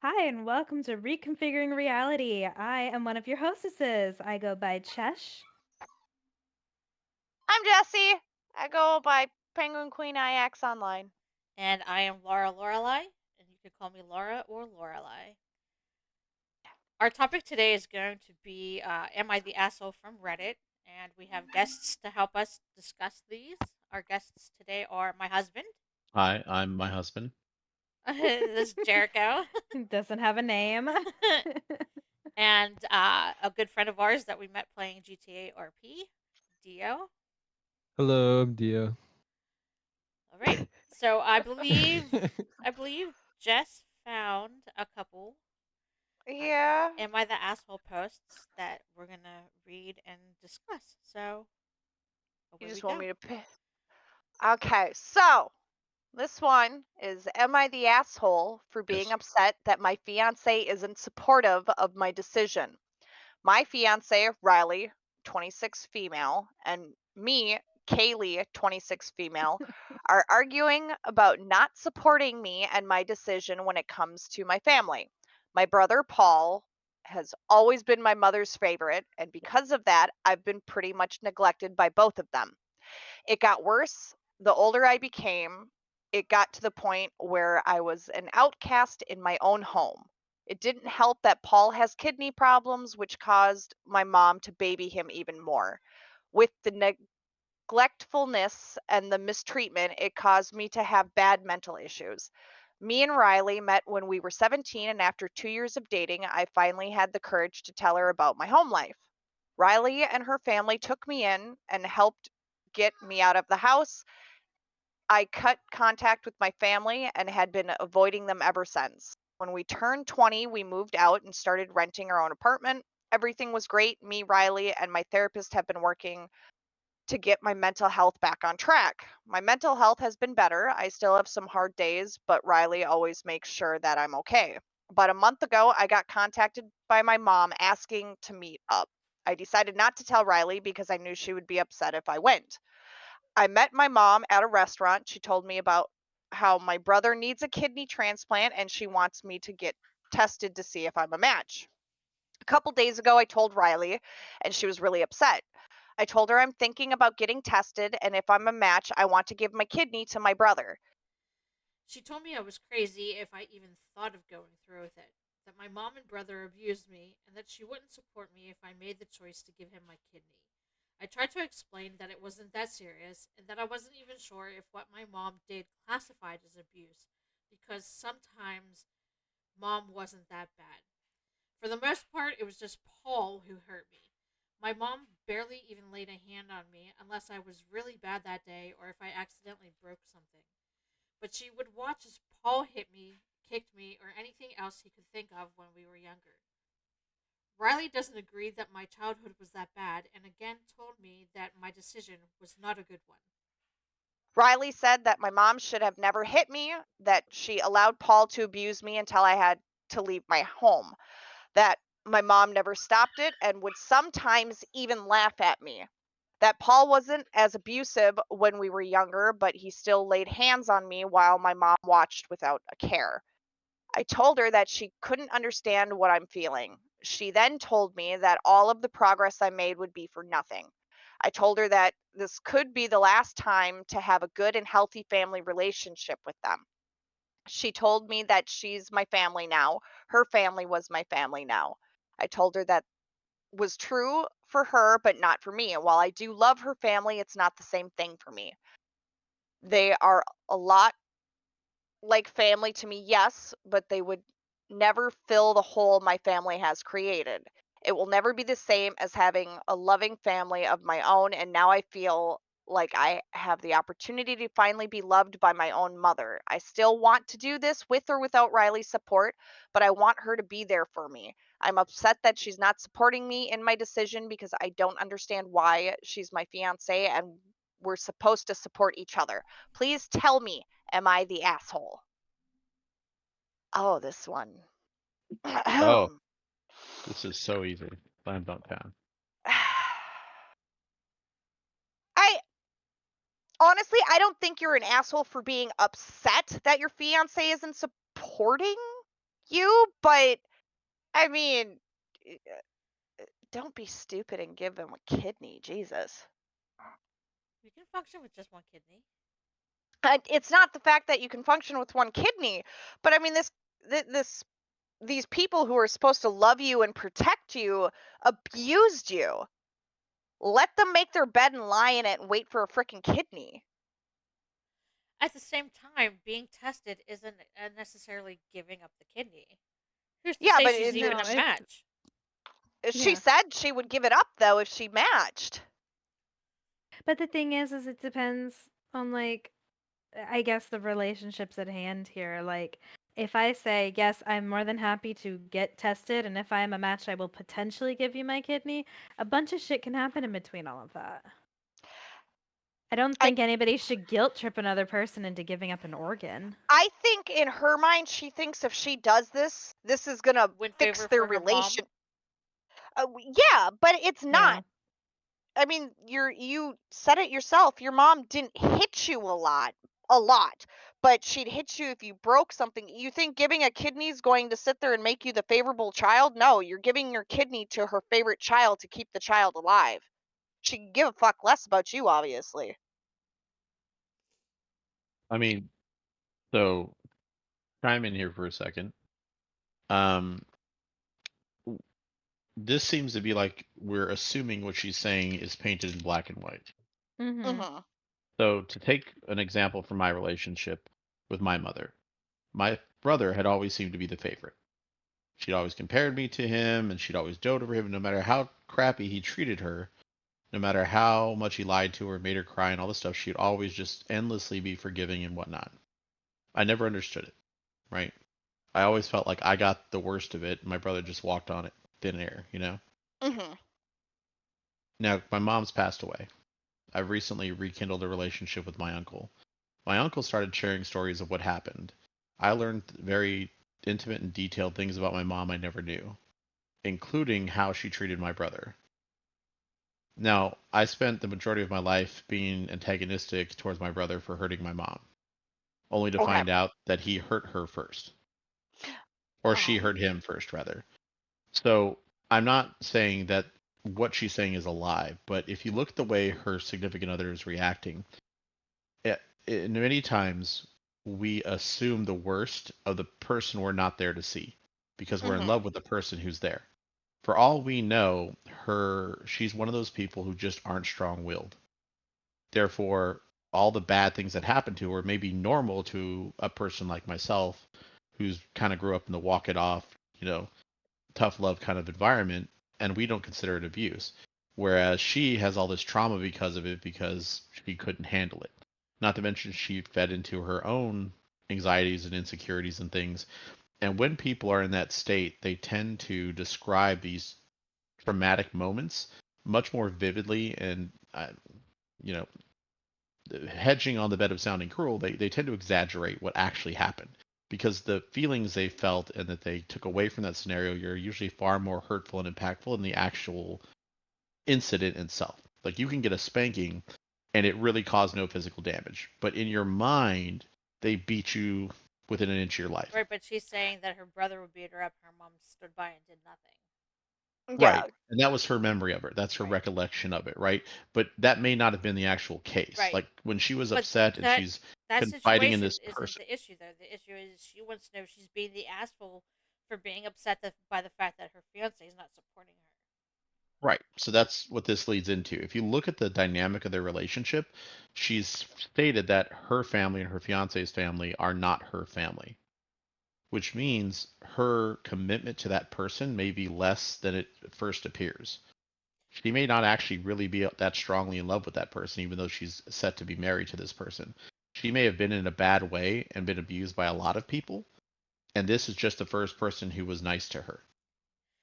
Hi, and welcome to Reconfiguring Reality. I am one of your hostesses. I go by Chesh. I'm Jesse. I go by Penguin Queen IX online. And I am Laura Lorelei, and you can call me Laura or Lorelei. Our topic today is going to be Am I the Asshole from Reddit? And we have guests to help us discuss these. Our guests today are my husband. Hi, I'm my husband. This is Jericho. Doesn't have a name. And a good friend of ours that we met playing GTA RP, Dio. Hello, I'm Dio. All right. So I believe Jess found a couple Yeah. Am I the Asshole posts that we're going to read and discuss. So, You away we just want go. me to pick. Okay, so this one is Am I the asshole for being Yes. upset that my fiance isn't supportive of my decision? My fiance, Riley, 26 female, and me, Kaylee, 26 female, are arguing about not supporting me and my decision when it comes to my family. My brother, Paul, has always been my mother's favorite, and because of that, I've been pretty much neglected by both of them. It got worse the older I became. It got to the point where I was an outcast in my own home. It didn't help that Paul has kidney problems, which caused my mom to baby him even more. With the neglectfulness and the mistreatment, it caused me to have bad mental issues. Me and Riley met when we were 17, and after 2 years of dating, I finally had the courage to tell her about my home life. Riley and her family took me in and helped get me out of the house. I cut contact with my family and had been avoiding them ever since. When we turned 20, we moved out and started renting our own apartment. Everything was great. Me, Riley, and my therapist have been working to get my mental health back on track. My mental health has been better. I still have some hard days, but Riley always makes sure that I'm okay. About a month ago, I got contacted by my mom asking to meet up. I decided not to tell Riley because I knew she would be upset if I went. I met my mom at a restaurant. She told me about how my brother needs a kidney transplant and she wants me to get tested to see if I'm a match. A couple days ago, I told Riley, and she was really upset. I told her I'm thinking about getting tested, and if I'm a match, I want to give my kidney to my brother. She told me I was crazy if I even thought of going through with it, that my mom and brother abused me, and that she wouldn't support me if I made the choice to give him my kidney. I tried to explain that it wasn't that serious, and that I wasn't even sure if what my mom did classified as abuse, because sometimes mom wasn't that bad. For the most part, it was just Paul who hurt me. My mom barely even laid a hand on me unless I was really bad that day or if I accidentally broke something. But she would watch as Paul hit me, kicked me, or anything else he could think of when we were younger. Riley doesn't agree that my childhood was that bad and again told me that my decision was not a good one. Riley said that my mom should have never hit me, that she allowed Paul to abuse me until I had to leave my home, that my mom never stopped it and would sometimes even laugh at me. That Paul wasn't as abusive when we were younger, but he still laid hands on me while my mom watched without a care. I told her that she couldn't understand what I'm feeling. She then told me that all of the progress I made would be for nothing. I told her that this could be the last time to have a good and healthy family relationship with them. She told me that she's my family now. Her family was my family now. I told her that was true for her, but not for me. And while I do love her family, it's not the same thing for me. They are a lot like family to me, yes, but they would never fill the hole my family has created. It will never be the same as having a loving family of my own, and now I feel like I have the opportunity to finally be loved by my own mother. I still want to do this with or without Riley's support, but I want her to be there for me. I'm upset that she's not supporting me in my decision because I don't understand why. She's my fiance and we're supposed to support each other. Please tell me, am I the asshole? Oh, this one. Oh, I this is so easy. Slam dunk town. honestly, I don't think you're an asshole for being upset that your fiance isn't supporting. you, but I mean, don't be stupid and give him a kidney, Jesus. You can function with just one kidney. It's not the fact that you can function with one kidney, but I mean this these people who are supposed to love you and protect you abused you. Let them make their bed and lie in it and wait for a freaking kidney. At the same time, being tested isn't necessarily giving up the kidney. Who's to Yeah, say but she's even No, a it's match? she yeah. said she would give it up though if she matched. But the thing is it depends on like I guess the relationships at hand here. Like if I say, yes, I'm more than happy to get tested, and if I am a match, I will potentially give you my kidney, a bunch of shit can happen in between all of that. I don't I think anybody should guilt trip another person into giving up an organ. I think in her mind she thinks if she does this, this is gonna Win fix favor their for her mom. relation. Yeah, but it's not. Yeah. I mean, you said it yourself. Your mom didn't hit you a lot, but she'd hit you if you broke something. You think giving a kidney is going to sit there and make you the favorable child? No, you're giving your kidney to her favorite child to keep the child alive. She can give a fuck less about you, obviously. I mean, so chime in here for a second. Um, w- this seems to be like we're assuming what she's saying is painted in black and white. Mhm. Mhm. So to take an example from my relationship with my mother, my brother had always seemed to be the favorite. She'd always compared me to him, and she'd always dote over him, no matter how crappy he treated her. No matter how much he lied to her, made her cry, and all this stuff, she'd always just endlessly be forgiving and whatnot. I never understood it, right? I always felt like I got the worst of it, and my brother just walked on it thin air, you know? Mhm. Now, my mom's passed away. I've recently rekindled a relationship with my uncle. My uncle started sharing stories of what happened. I learned very intimate and detailed things about my mom I never knew, including how she treated my brother. Now, I spent the majority of my life being antagonistic towards my brother for hurting my mom, only to Okay. find out that he hurt her first, or she Um. hurt him first, rather. So I'm not saying that what she's saying is a lie, but if you look at the way her significant other is reacting, many times we assume the worst of the person we're not there to see because we're in Mhm. love with the person who's there. For all we know, she's one of those people who just aren't strong-willed. Therefore, all the bad things that happen to her may be normal to a person like myself who's kind of grew up in the walk it off, you know, tough love kind of environment, and we don't consider it abuse. Whereas she has all this trauma because of it because she couldn't handle it. Not to mention she fed into her own anxieties and insecurities and things. And when people are in that state, they tend to describe these traumatic moments much more vividly and, you know, hedging on the bed of sounding cruel, they tend to exaggerate what actually happened because the feelings they felt and that they took away from that scenario are usually far more hurtful and impactful than the actual incident itself. Like you can get a spanking and it really caused no physical damage, but in your mind, they beat you within an inch of your life. Right, but she's saying that her brother would beat her up and her mom stood by and did nothing. Yeah. Right. And that was her memory of it. That's her Right. recollection of it, right? But that may not have been the actual case. Right. Like when she was But upset and she's that confiding in situation this isn't person. the issue though. The issue is she wants to know if she's being the asshole for being upset by the fact that her fiance is not supporting her. Right. So that's what this leads into. If you look at the dynamic of their relationship, she's stated that her family and her fiance's family are not her family, which means her commitment to that person may be less than it first appears. She may not actually really be that strongly in love with that person, even though she's set to be married to this person. She may have been in a bad way and been abused by a lot of people, and this is just the first person who was nice to her.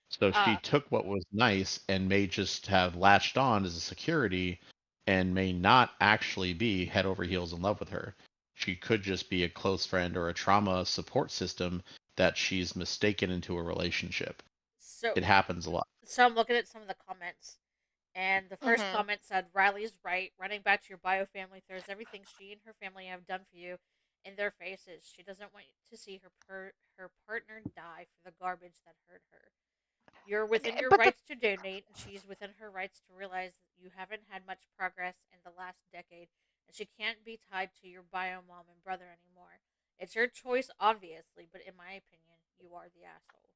So she Uh, took what was nice and may just have latched on as a security and may not actually be head over heels in love with her. She could just be a close friend or a trauma support system that she's mistaken into a relationship. so It happens a lot. so I'm looking at some of the comments, and the first Mhm. comment said, "Riley's right. Running back to your bio family throws everything she and her family have done for you in their faces. She doesn't want to see her partner die for the garbage that hurt her. You're within your But the rights to donate, and she's within her rights to realize that you haven't had much progress in the last decade, and she can't be tied to your bio mom and brother anymore. It's your choice, obviously, but in my opinion, you are the asshole.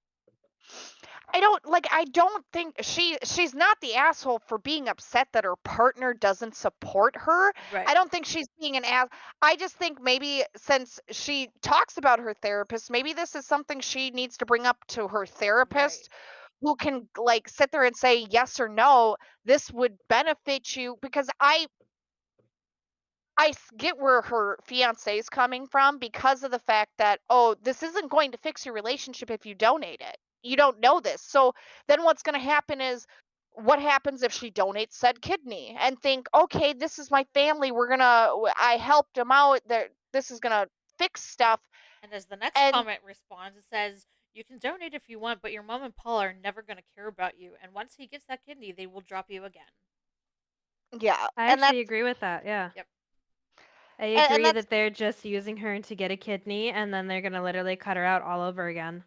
I don't think she's not the asshole for being upset that her partner doesn't support her. I Right, don't think she's being an ass. I just think maybe since she talks about her therapist, maybe this is something she needs to bring up to her right. therapist who can like sit there and say yes or no, this would benefit you because get where her fiance is coming from because of the fact that, oh, this isn't going to fix your relationship if you donate it. You don't know this. So then what's going to happen is, what happens if she donates said kidney and think, okay, this is my family. I helped them out. This is going to fix stuff. And as the next And comment responds, it says, "You can donate if you want, but your mom and Paul are never going to care about you. And once he gets that kidney, they will drop you again." yeah, I actually agree with that. Yeah. Yep. I and agree that's that they're just using her to get a kidney and then they're going to literally cut her out all over again.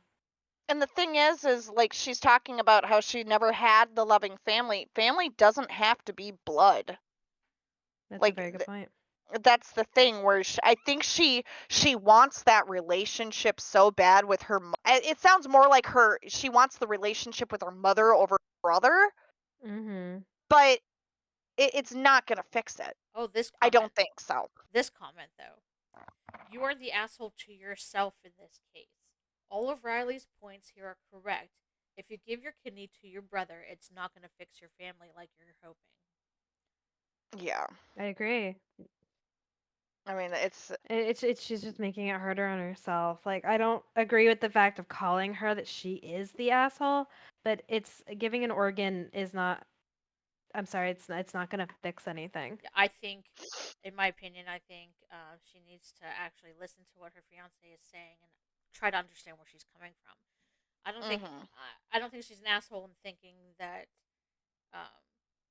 and the thing is like she's talking about how she never had the loving family. Family doesn't have to be blood. That's a Like very good point. that's the thing where I think she wants that relationship so bad with her. It sounds more like she wants the relationship with her mother over her brother, Mhm. but it's not gonna fix it. Oh, this I comment. don't think so. This comment, though. You are the asshole to yourself in this case. All of Riley's points here are correct. If you give your kidney to your brother, it's not going to fix your family like you're hoping. Yeah, I agree. I mean it's It's she's just making it harder on herself. Like I don't agree with the fact of calling her that she is the asshole, but it's giving an organ is not. I'm sorry, it's not gonna fix anything. Yeah, I think, in my opinion, I think she needs to actually listen to what her fiance is saying and try to understand where she's coming from. I don't think hmm I don't think she's an asshole in thinking that, um,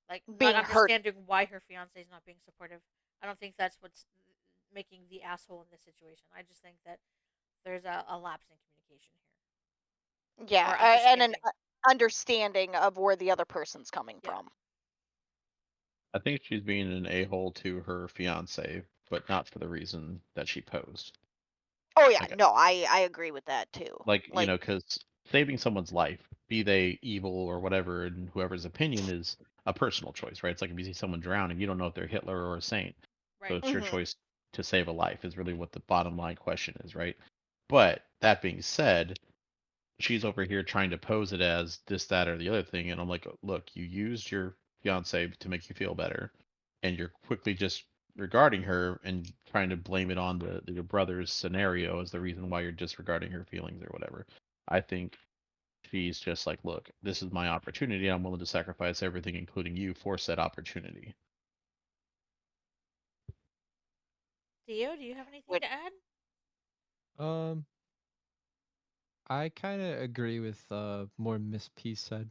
like not being hurt. understanding why her fiance is not being supportive. I don't think that's what's making the asshole in this situation. I just think that there's a lapse in communication here Yeah, or and an understanding. understanding of where the other person's coming Yeah, from. I think she's being an a-hole to her fiance, but not for the reason that she posed. Oh yeah, Like, no, I agree with that too. Like because saving someone's life, be they evil or whatever, and whoever's opinion is a personal choice, right? It's like if you see someone drowning, you don't know if they're Hitler or a saint. So right. it's your hmm choice to save a life, is really what the bottom line question is, right? But that being said, she's over here trying to pose it as this, that, or the other thing. And I'm like, look, you used your fiance to make you feel better, and you're quickly just regarding her and trying to blame it on your brother's scenario as the reason why you're disregarding her feelings or whatever. I think she's just like, look, this is my opportunity. I'm willing to sacrifice everything, including you, for said opportunity. Dio, do you have anything which to add? Um, I kind of agree with more Miss P said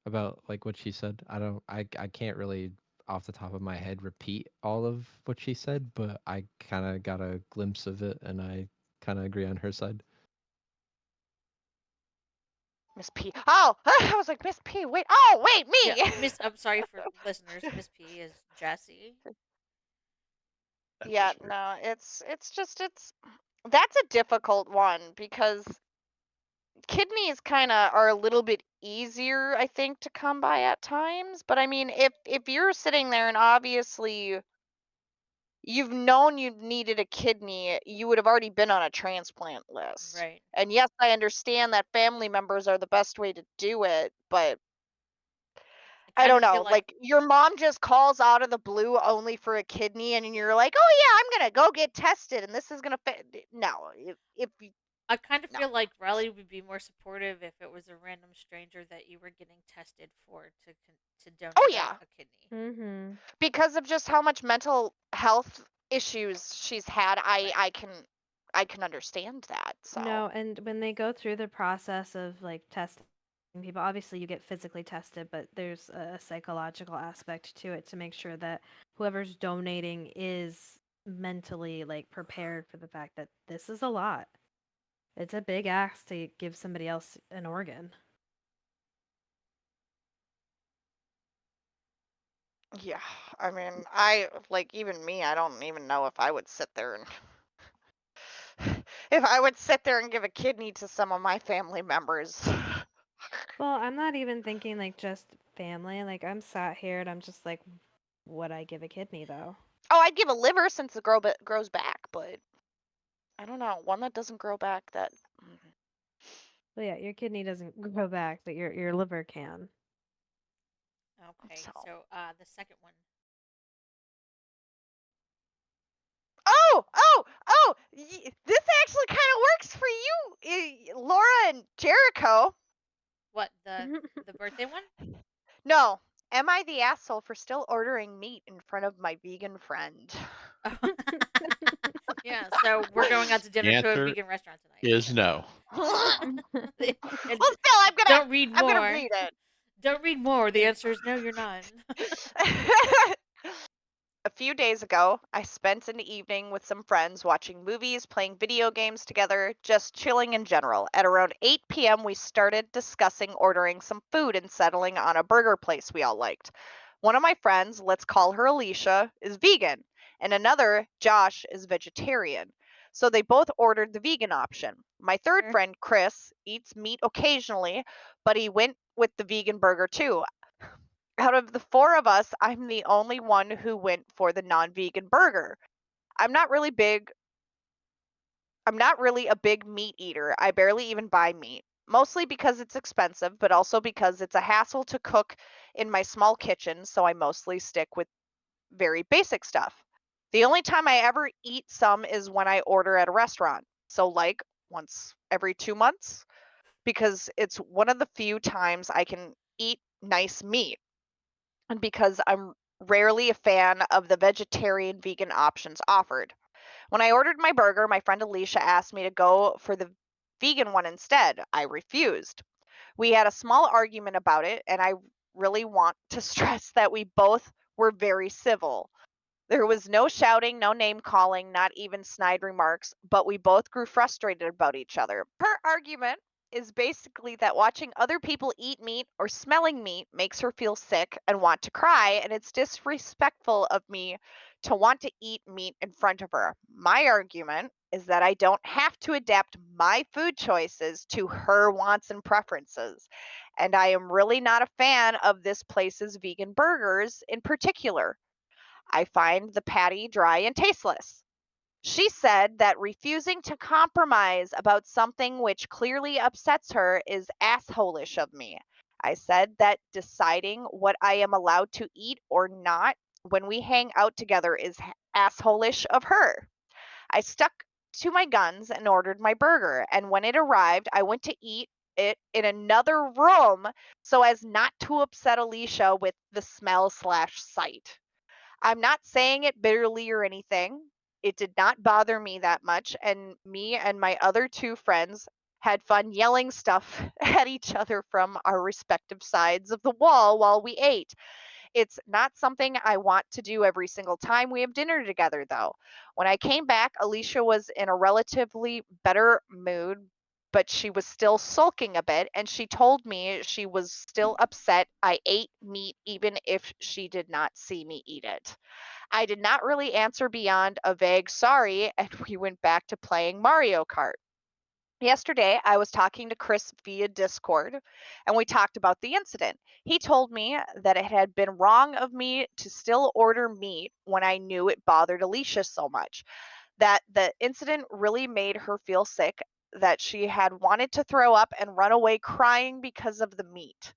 about like what she said. I can't really off the top of my head repeat all of what she said, but I kind of got a glimpse of it and I kind of agree on her side. Miss P. Oh, I was like Miss P. Wait. Oh, wait, Yeah, me. Miss. I'm sorry for listeners. Miss P is Jessie. That's Yeah, just weird. no, it's just it's that's a difficult one because kidneys kind of are a little bit easier, I think, to come by at times. But I mean, if you're sitting there and obviously you've known you needed a kidney, you would have already been on a transplant list. Right. And yes, I understand that family members are the best way to do it, but I I kind don't of feel know. like Like your mom just calls out of the blue only for a kidney, and yeah. you're like, "Oh yeah, I'm gonna go get tested, and this is gonna fit." No, if you I kind of no. feel like Riley would be more supportive if it was a random stranger that you were getting tested for to Oh donate yeah, a kidney. Mhm. because of just how much mental health issues she's had, Right. I can understand that. So No, and when they go through the process of like testing people, obviously you get physically tested, but there's a psychological aspect to it to make sure that whoever's donating is mentally like prepared for the fact that this is a lot. It's a big ask to give somebody else an organ. Yeah, I mean, I like even me, I don't even know if I would sit there and if I would sit there and give a kidney to some of my family members. Well, I'm not even thinking like just family. Like I'm sat here and I'm just like, would I give a kidney though? Oh, I'd give a liver since it grows back, but I don't know, one that doesn't grow back that Well, yeah, your kidney doesn't grow back, but your liver can. Okay, so. so the second one. This actually kind of works for you, Laura and Jericho. What, the birthday one? No, am I the asshole for still ordering meat in front of my vegan friend? Yeah, so we're going out to The dinner to a answer vegan restaurant tonight. is So. no. Well, And still, don't read I'm gonna more. read it. Don't read more. The answer is no, you're not. A few days ago, I spent an evening with some friends watching movies, playing video games together, just chilling in general. At around 8 p.m., we started discussing ordering some food and settling on a burger place we all liked. One of my friends, let's call her Alicia, is vegan, and another, Josh, is vegetarian. So they both ordered the vegan option. My third Sure. friend, Chris, eats meat occasionally, but he went with the vegan burger too. Out of the four of us, I'm the only one who went for the non-vegan burger. I'm not really big I'm not really a big meat eater. I barely even buy meat. Mostly because it's expensive, but also because it's a hassle to cook in my small kitchen, so I mostly stick with very basic stuff. The only time I ever eat some is when I order at a restaurant. So like once every 2 months because it's one of the few times I can eat nice meat. And because I'm rarely a fan of the vegetarian vegan options offered. When I ordered my burger, my friend Alicia asked me to go for the vegan one instead. I refused. We had a small argument about it, and I really want to stress that we both were very civil. There was no shouting, no name calling, not even snide remarks, but we both grew frustrated about each other. Her argument is basically that watching other people eat meat or smelling meat makes her feel sick and want to cry, and it's disrespectful of me to want to eat meat in front of her. My argument is that I don't have to adapt my food choices to her wants and preferences. And I am really not a fan of this place's vegan burgers in particular. I find the patty dry and tasteless. She said that refusing to compromise about something which clearly upsets her is assholish of me. I said that deciding what I am allowed to eat or not when we hang out together is assholish of her. I stuck to my guns and ordered my burger, and when it arrived, I went to eat it in another room so as not to upset Alicia with the smell/sight. I'm not saying it bitterly or anything. It did not bother me that much, and me and my other two friends had fun yelling stuff at each other from our respective sides of the wall while we ate. It's not something I want to do every single time we have dinner together, though. When I came back, Alicia was in a relatively better mood, but she was still sulking a bit, and she told me she was still upset I ate meat even if she did not see me eat it. I did not really answer beyond a vague sorry, and we went back to playing Mario Kart. Yesterday, I was talking to Chris via Discord, and we talked about the incident. He told me that it had been wrong of me to still order meat when I knew it bothered Alicia so much, that the incident really made her feel sick, that she had wanted to throw up and run away crying because of the meat.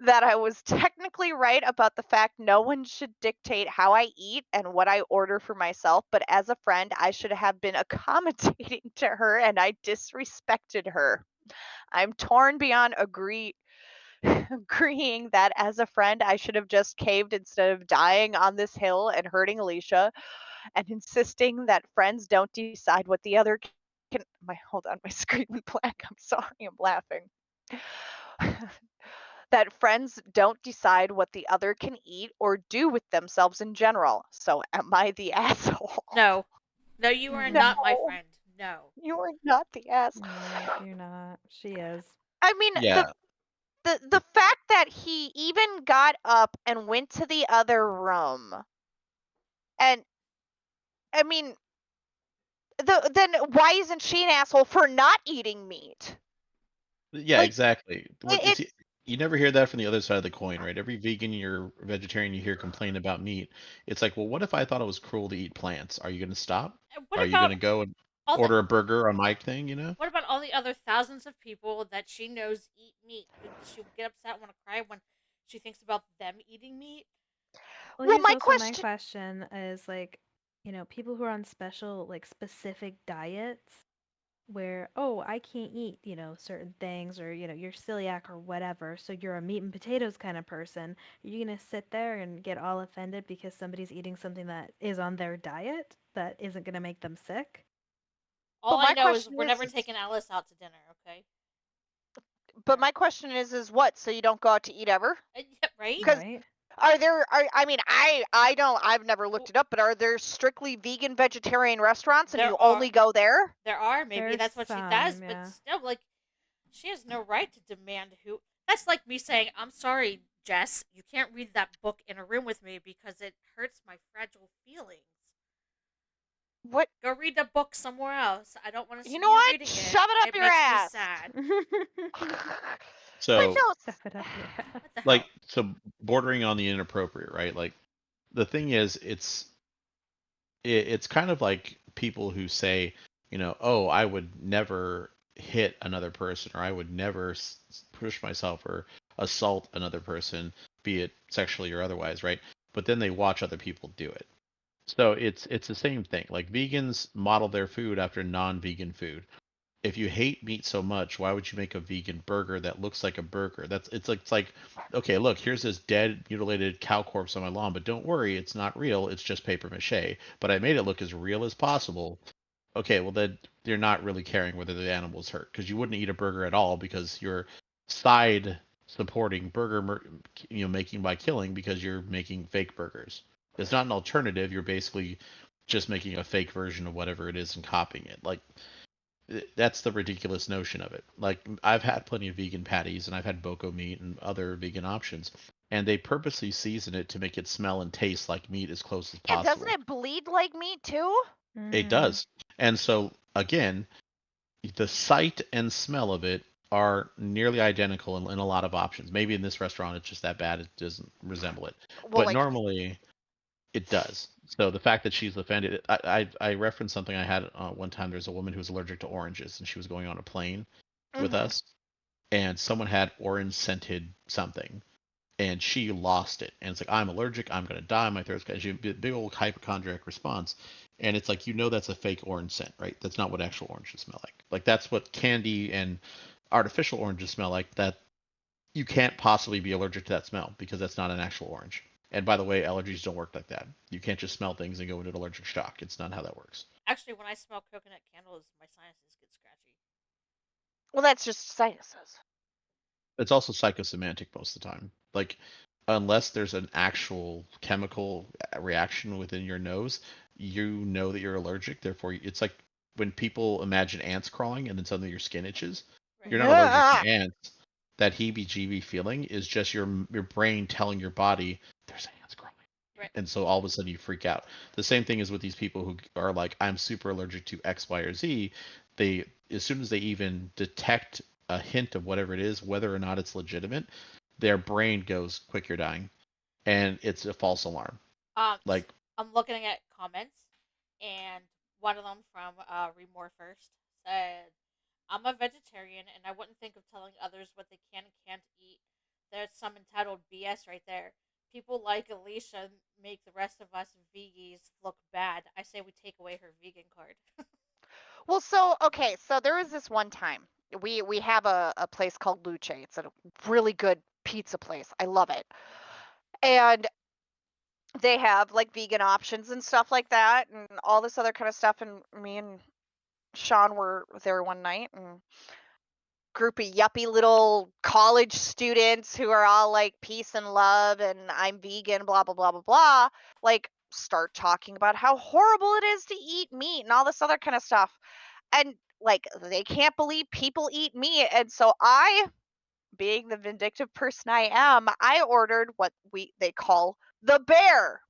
That I was technically right about the fact no one should dictate how I eat and what I order for myself, but as a friend, I should have been accommodating to her and I disrespected her. I'm torn beyond agreeing that as a friend, I should have just caved instead of dying on this hill and hurting Alicia and insisting that friends don't decide what the other can. Hold on, my screen went blank. I'm sorry, I'm laughing. that friends don't decide what the other can eat or do with themselves in general. So am I the asshole? No. No, you are Mm-mm. not my No, friend. No. you are not the asshole. No, you're not. She is. I mean, Yeah. the fact that he even got up and went to the other room, and I mean, then why isn't she an asshole for not eating meat? Yeah, Like exactly. it, You never hear that from the other side of the coin, right? Every vegan or vegetarian you hear complain about meat, it's like, well, what if I thought it was cruel to eat plants? Are you going to stop? What Are you going about to go and all the order a burger on my thing? You know? what about all the other thousands of people that she knows eat meat? Does she get upset, want to cry when she thinks about them eating meat? Well, well, here's my also my question. question is like, people who are on special, like specific diets where, oh, I can't eat, certain things or, you're celiac or whatever. So you're a meat and potatoes kind of person. Are you going to sit there and get all offended because somebody's eating something that is on their diet that isn't going to make them sick? All But I my know is question we're never is taking Alice out to dinner, okay? but my question is what? So you don't go out to eat ever? Yeah, right? Because Right? I mean, I don't, I've never looked it up, but are there strictly vegan vegetarian restaurants and There you are only go there? there are maybe There's that's what she does, some, but yeah. still, like, she has no right to demand who. That's like me saying, "I'm sorry, Jess, you can't read that book in a room with me because it hurts my fragile feelings. What? Go read the book somewhere else. I don't want to You see know you what? reading it. Shove it up It your makes me ass. sad." But So, no, Stuff it up your ass. What the like, hell? so bordering on the inappropriate, right? Like, the thing is, it's kind of like people who say, oh, I would never hit another person, or I would never push myself or assault another person, be it sexually or otherwise, right? But then they watch other people do it. So it's the same thing. Like vegans model their food after non-vegan food. If you hate meat so much, why would you make a vegan burger that looks like a burger? It's like, okay, look, here's this dead, mutilated cow corpse on my lawn, but don't worry, it's not real. It's just paper mache. But I made it look as real as possible. Okay, well then you're not really caring whether the animal's hurt because you wouldn't eat a burger at all because you're side supporting making by killing because you're making fake burgers. It's not an alternative. You're basically just making a fake version of whatever it is and copying it. Like that's the ridiculous notion of it. Like I've had plenty of vegan patties and I've had boko meat and other vegan options, and they purposely season it to make it smell and taste like meat as close as yeah, doesn't possible. it bleed like meat too? It Mm-hmm. does. And so again, the sight and smell of it are nearly identical in a lot of options. Maybe in this restaurant it's just that bad it doesn't resemble it. Well, But like, normally it does. So the fact that she's offended, I referenced something I had one time. There's a woman who was allergic to oranges, and she was going on a plane with mm-hmm. us, and someone had orange scented something, and she lost it. And it's like, I'm allergic. I'm gonna die. My throat's got she big old hypochondriac response. And it's like that's a fake orange scent, right? That's not what actual oranges smell like. Like that's what candy and artificial oranges smell like. That you can't possibly be allergic to that smell because that's not an actual orange. And by the way, allergies don't work like that. You can't just smell things and go into an allergic shock. It's not how that works. Actually, when I smell coconut candles, my sinuses get scratchy. Well, that's just sinuses. It's also psychosemantic most of the time. Like, unless there's an actual chemical reaction within your nose, you know that you're allergic. Therefore, it's like when people imagine ants crawling and then suddenly your skin itches. Right. You're not allergic Ah! to ants. That heebie-jeebie feeling is just your brain telling your body there's ants crawling, Right. and so all of a sudden you freak out. The same thing is with these people who are like, I'm super allergic to X, Y, or Z. They, as soon as they even detect a hint of whatever it is, whether or not it's legitimate, their brain goes, quick, you're dying. And it's a false alarm. Like, I'm looking at comments, and one of them from Read More First said, "I'm a vegetarian, and I wouldn't think of telling others what they can and can't eat. There's some entitled BS right there. People like Alicia make the rest of us veggies look bad. I say we take away her vegan card." Well, so okay, so there was this one time we have a place called Luce. It's a really good pizza place. I love it, and they have like vegan options and stuff like that, and all this other kind of stuff. And me and Sean were there one night, and group of yuppie little college students who are all like peace and love and I'm vegan, blah blah blah blah blah, like start talking about how horrible it is to eat meat and all this other kind of stuff. And like they can't believe people eat meat. And so I, being the vindictive person I am, I ordered what they call the bear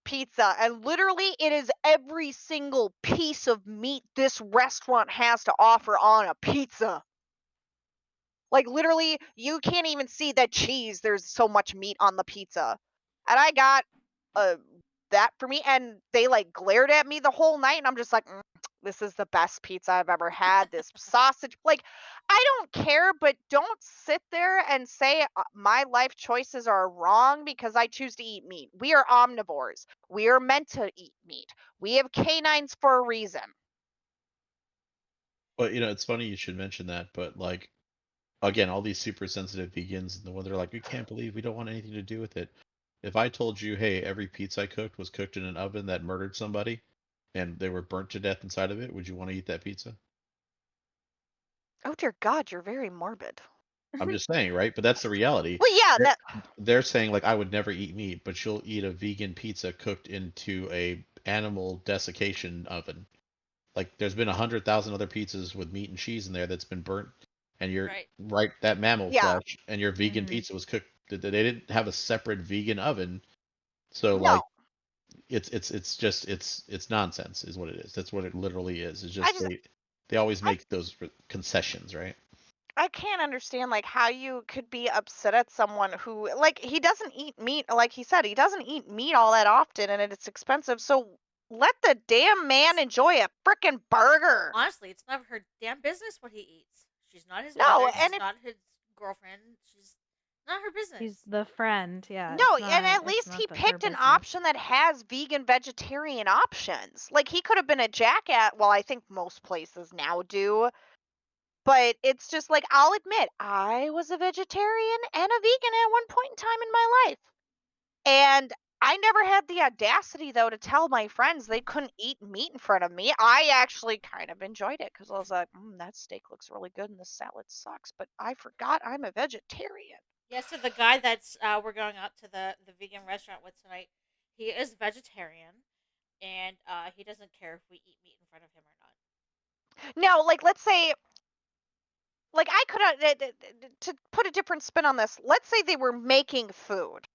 pizza, and literally it is every single piece of meat this restaurant has to offer on a pizza. Like literally you can't even see that cheese, there's so much meat on the pizza. And I got uh that for me, and they like glared at me the whole night, and I'm just like, this is the best pizza I've ever had. This sausage, like, I don't care, but don't sit there and say my life choices are wrong because I choose to eat meat. We are omnivores. We are meant to eat meat. We have canines for a reason. But it's funny you should mention that. But like, again, all these super sensitive vegans, and the ones that are like, we can't believe we don't want anything to do with it. If I told you, hey, every pizza I cooked was cooked in an oven that murdered somebody, and they were burnt to death inside of it, would you want to eat that pizza? Oh dear God, you're very morbid. I'm just saying, right? But that's the reality. Well, yeah, They're, that they're saying like, I would never eat meat, but you'll eat a vegan pizza cooked into a animal desiccation oven. Like, there's been 100,000 other pizzas with meat and cheese in there that's been burnt, and you're Right. right, that mammal yeah, flesh, and your vegan Mhm. pizza was cooked. They didn't have a separate vegan oven, so no. like, it's just it's nonsense, is what it is. That's what it literally is. It's I just just they always I make those concessions, right? I can't understand like how you could be upset at someone who like he doesn't eat meat, like he said, he doesn't eat meat all that often and it's expensive. So let the damn man enjoy a frickin' burger. Honestly, it's none of her damn business what he eats. She's not his No, mother. and She's if not his girlfriend. She's not her She's business. the friend. Yeah, no, and at it's least he not her picked an business. option that has vegan vegetarian options. Like he could have been a jackass. Well, I think most places now do. But it's just like I'll admit I was a vegetarian and a vegan at one point in time in my life. And I never had the audacity, though, to tell my friends they couldn't eat meat in front of me. I actually kind of enjoyed it because I was like, that steak looks really good and the salad sucks. But I forgot I'm a vegetarian. Yeah, so the guy that's we're going out to the vegan restaurant with tonight, he is vegetarian, and he doesn't care if we eat meat in front of him or not. Now, like, let's say, like, I could have, to put a different spin on this, let's say they were making food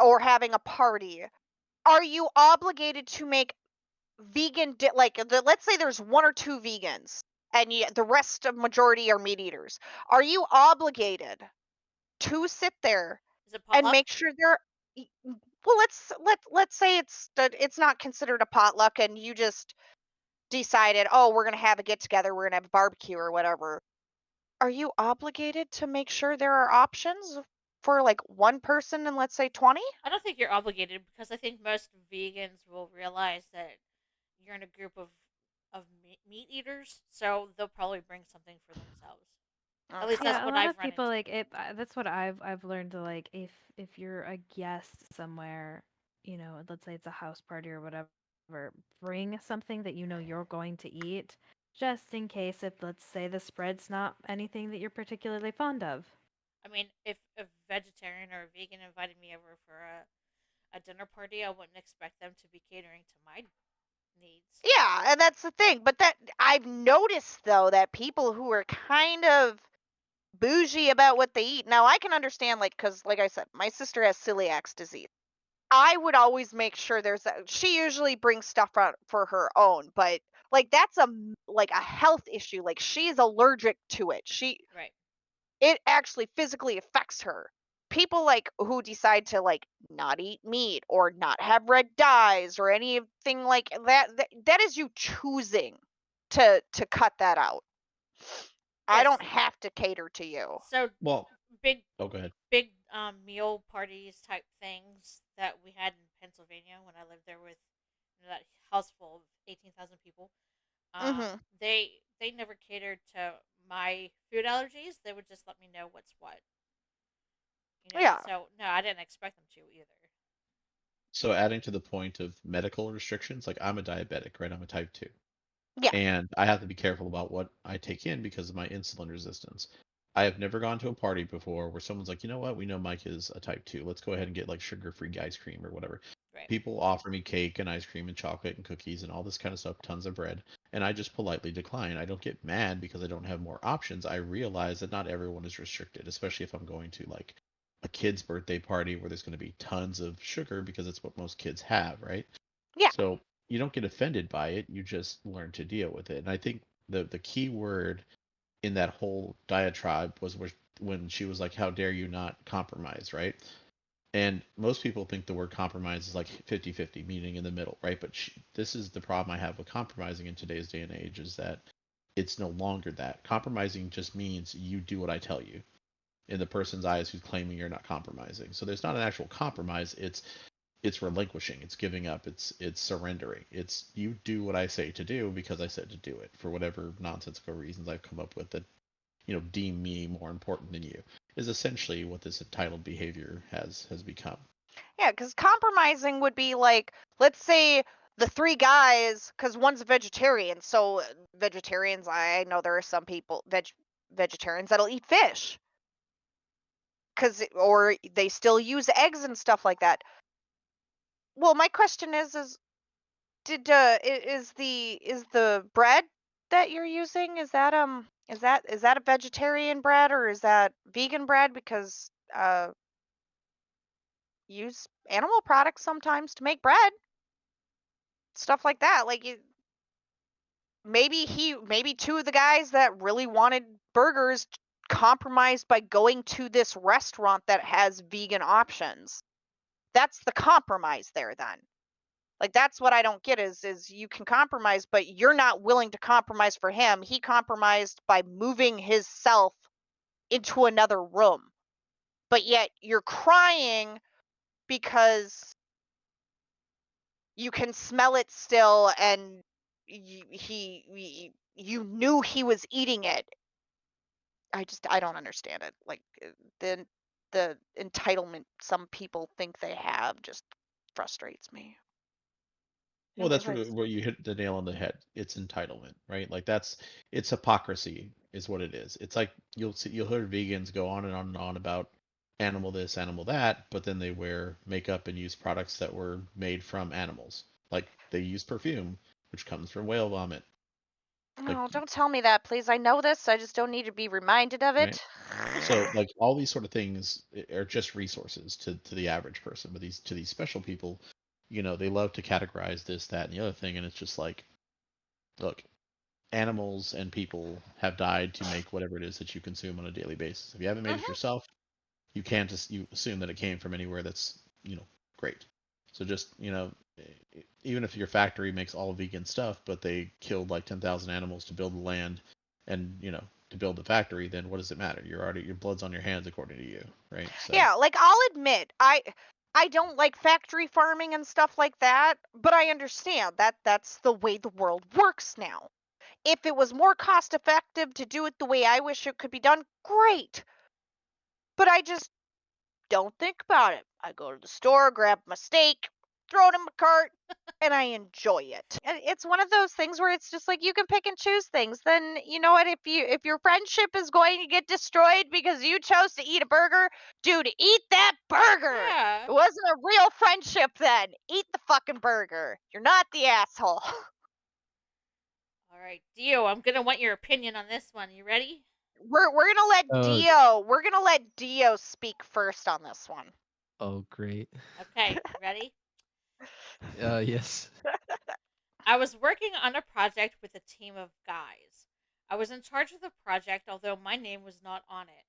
or having a party. Are you obligated to make let's say there's one or two vegans and the rest of majority are meat eaters, are you obligated to sit there Is it and potluck? make sure well, let's say it's not considered a potluck and you just decided, oh, we're going to have a get together, we're going to have a barbecue or whatever. Are you obligated to make sure there are options for like one person and let's say 20? I don't think you're obligated because I think most vegans will realize that you're in a group of meat eaters, so they'll probably bring something for themselves. At least Okay. that's Yeah, a what lot I've of run people into. like it. That's what I've learned to like. If you're a guest somewhere, let's say it's a house party or whatever, bring something that you know you're going to eat, just in case if let's say the spread's not anything that you're particularly fond of. I mean, if a vegetarian or a vegan invited me over for a dinner party, I wouldn't expect them to be catering to my needs. Yeah, and that's the thing. But that I've noticed though that people who are kind of bougie about what they eat. Now I can understand cuz like I said, my sister has celiac disease. I would always make sure she usually brings stuff out for her own, but like that's like a health issue. Like she's allergic to it. Right. It actually physically affects her. People like who decide to like not eat meat or not have red dyes or anything like that is you choosing to cut that out. I Yes. don't have to cater to you. So Well, big oh, go ahead. big meal parties type things that we had in Pennsylvania when I lived there with that house full of 18,000 people. Mhm. They never catered to my food allergies. They would just let me know what's what. Yeah. So no, I didn't expect them to either. So adding to the point of medical restrictions, like I'm a diabetic, right? I'm a type 2. Yeah. and I have to be careful about what I take in because of my insulin resistance. I have never gone to a party before where someone's like, you know what, we know Mike is a type 2. Let's go ahead and get like sugar-free ice cream or whatever. Right. People offer me cake and ice cream and chocolate and cookies and all this kind of stuff, tons of bread, and I just politely decline. I don't get mad because I don't have more options. I realize that not everyone is restricted, especially if I'm going to like a kid's birthday party where there's going to be tons of sugar because it's what most kids have, right? Yeah. So you don't get offended by it, you just learn to deal with it. And I think the key word in that whole diatribe was when she was like, how dare you not compromise, right? And most people think the word compromise is like 50-50, meaning in the middle, right? But this is the problem I have with compromising in today's day and age, is that it's no longer that. Compromising just means you do what I tell you in the person's eyes who's claiming you're not compromising. So there's not an actual compromise. It's relinquishing, it's giving up, it's surrendering. It's you do what I say to do because I said to do it for whatever nonsensical reasons I've come up with that deem me more important than you, is essentially what this entitled behavior has become. Yeah, because compromising would be like, let's say the three guys, because one's a vegetarian. So vegetarians, I know there are some people, vegetarians that'll eat fish, or they still use eggs and stuff like that. Well, my question is did is the bread that you're using, is that a vegetarian bread or is that vegan bread? Because use animal products sometimes to make bread, stuff like that. Like maybe two of the guys that really wanted burgers compromised by going to this restaurant that has vegan options. That's the compromise there then. Like that's what I don't get is you can compromise, but you're not willing to compromise for him. He compromised by moving his self into another room. But yet you're crying because you can smell it still, and you knew he was eating it. I don't understand it. Like the entitlement some people think they have just frustrates me. Well, It that's was. where you hit the nail on the head. It's entitlement, right? Like it's hypocrisy is what it is. It's like you'll hear vegans go on and on and on about animal this, animal that, but then they wear makeup and use products that were made from animals. Like they use perfume, which comes from whale vomit. Like, Oh, don't tell me that, please. I know this. I just don't need to be reminded of right? it. So like all these sort of things are just resources to the average person, but these special people, they love to categorize this, that, and the other thing, and it's just like, look, animals and people have died to make whatever it is that you consume on a daily basis. If you haven't made it Mhm. yourself, you can't just you assume that it came from anywhere that's great. So just even if your factory makes all vegan stuff, but they killed like 10,000 animals to build the land, and to build the factory, then what does it matter? Your blood's on your hands according to you, right? So Yeah, like I'll admit, I don't like factory farming and stuff like that, but I understand that that's the way the world works now. If it was more cost effective to do it the way I wish it could be done, great. But I just don't think about it. I go to the store, grab my steak, throw it in my cart, and I enjoy it. And it's one of those things where it's just like you can pick and choose things. Then you know what? If your friendship is going to get destroyed because you chose to eat a burger, dude, eat that burger. Yeah. It wasn't a real friendship then. Eat the fucking burger. You're not the asshole. All right, Dio, I'm gonna want your opinion on this one. You ready? We're gonna let Uh Dio speak first on this one. oh, great. Okay, ready? Yes. I was working on a project with a team of guys. I was in charge of the project, although my name was not on it.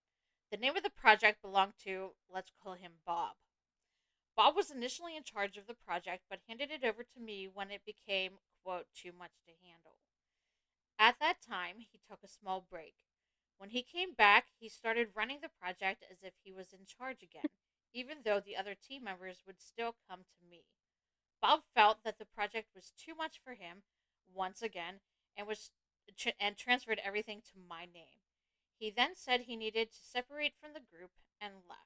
The name of the project belonged to, let's call him Bob. Bob was initially in charge of the project, but handed it over to me when it became, quote, too much to handle. At that time, he took a small break. When he came back, he started running the project as if he was in charge again, even though the other team members would still come to me. Bob felt that the project was too much for him once again and and transferred everything to my name. He then said he needed to separate from the group and left.